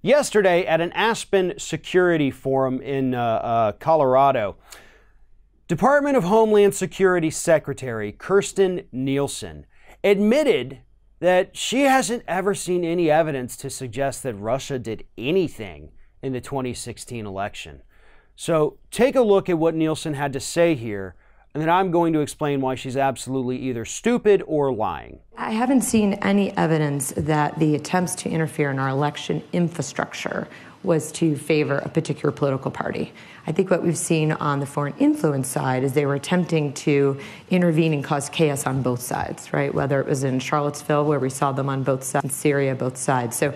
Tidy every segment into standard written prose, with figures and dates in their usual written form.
yesterday at an Aspen Security Forum in Colorado. Department of Homeland Security Secretary Kirstjen Nielsen admitted that she hasn't ever seen any evidence to suggest that Russia did anything in the 2016 election. So take a look at what Nielsen had to say here, and then I'm going to explain why she's absolutely either stupid or lying. I haven't seen any evidence that the attempts to interfere in our election infrastructure was to favor a particular political party. I think what we've seen on the foreign influence side is they were attempting to intervene and cause chaos on both sides, right? Whether it was in Charlottesville, where we saw them on both sides, in Syria, both sides. So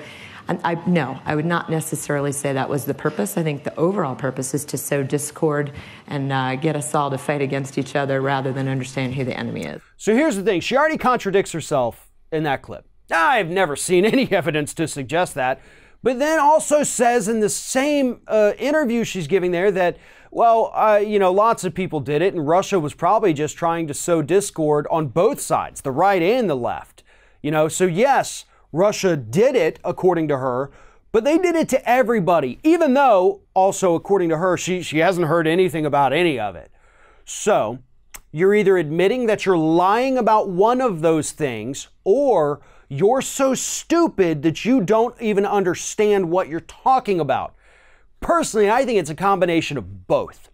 no, I would not necessarily say that was the purpose. I think the overall purpose is to sow discord and get us all to fight against each other rather than understand who the enemy is. So here's the thing. She already contradicts herself in that clip. I've never seen any evidence to suggest that. But then also says in the same interview she's giving there that, well, lots of people did it, and Russia was probably just trying to sow discord on both sides, the right and the left. So yes, Russia did it, according to her, but they did it to everybody, even though, also according to her, she hasn't heard anything about any of it. So you're either admitting that you're lying about one of those things, or you're so stupid that you don't even understand what you're talking about. Personally, I think it's a combination of both.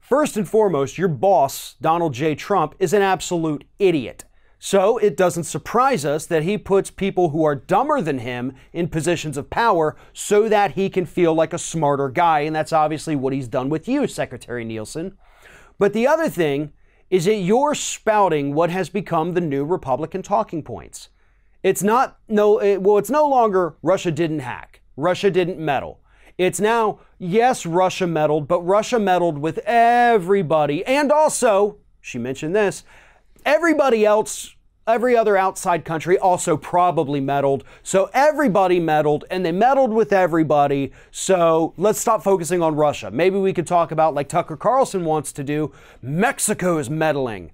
First and foremost, your boss, Donald J. Trump, is an absolute idiot. So it doesn't surprise us that he puts people who are dumber than him in positions of power so that he can feel like a smarter guy. And that's obviously what he's done with you, Secretary Nielsen. But the other thing is that you're spouting what has become the new Republican talking points. It's no longer Russia didn't hack, Russia didn't meddle. It's now, yes, Russia meddled, but Russia meddled with everybody. And also, she mentioned this, everybody else, every other outside country also probably meddled. So everybody meddled, and they meddled with everybody. So let's stop focusing on Russia. Maybe we could talk about, like Tucker Carlson wants to do, Mexico's meddling.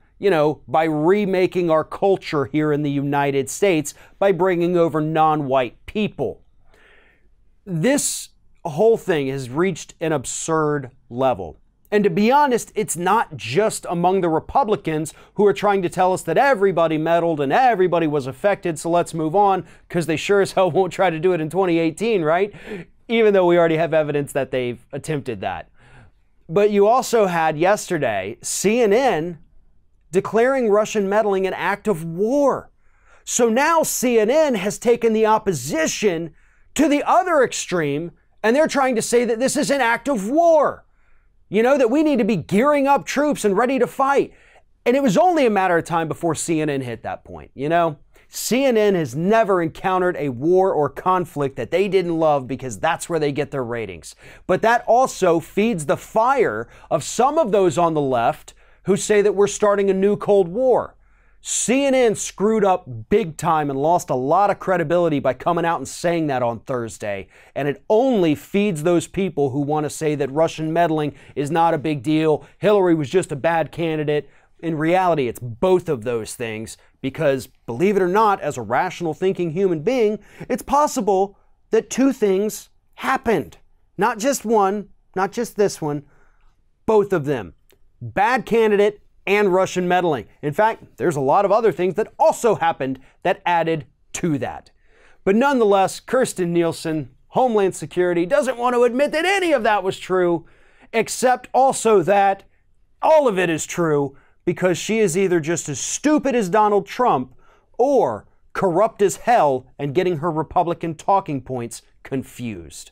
By remaking our culture here in the United States by bringing over non-white people. This whole thing has reached an absurd level. And to be honest, it's not just among the Republicans who are trying to tell us that everybody meddled and everybody was affected, so let's move on, because they sure as hell won't try to do it in 2018, right? Even though we already have evidence that they've attempted that. But you also had yesterday CNN declaring Russian meddling an act of war. So now CNN has taken the opposition to the other extreme, and they're trying to say that this is an act of war. That we need to be gearing up troops and ready to fight. And it was only a matter of time before CNN hit that point. CNN has never encountered a war or conflict that they didn't love because that's where they get their ratings. But that also feeds the fire of some of those on the left who say that we're starting a new Cold War. CNN screwed up big time and lost a lot of credibility by coming out and saying that on Thursday. And it only feeds those people who want to say that Russian meddling is not a big deal. Hillary was just a bad candidate. In reality, it's both of those things because, believe it or not, as a rational thinking human being, it's possible that two things happened. Not just one, not just this one, both of them. Bad candidate and Russian meddling. In fact, there's a lot of other things that also happened that added to that. But nonetheless, Kirstjen Nielsen, Homeland Security, doesn't want to admit that any of that was true, except also that all of it is true because she is either just as stupid as Donald Trump or corrupt as hell and getting her Republican talking points confused.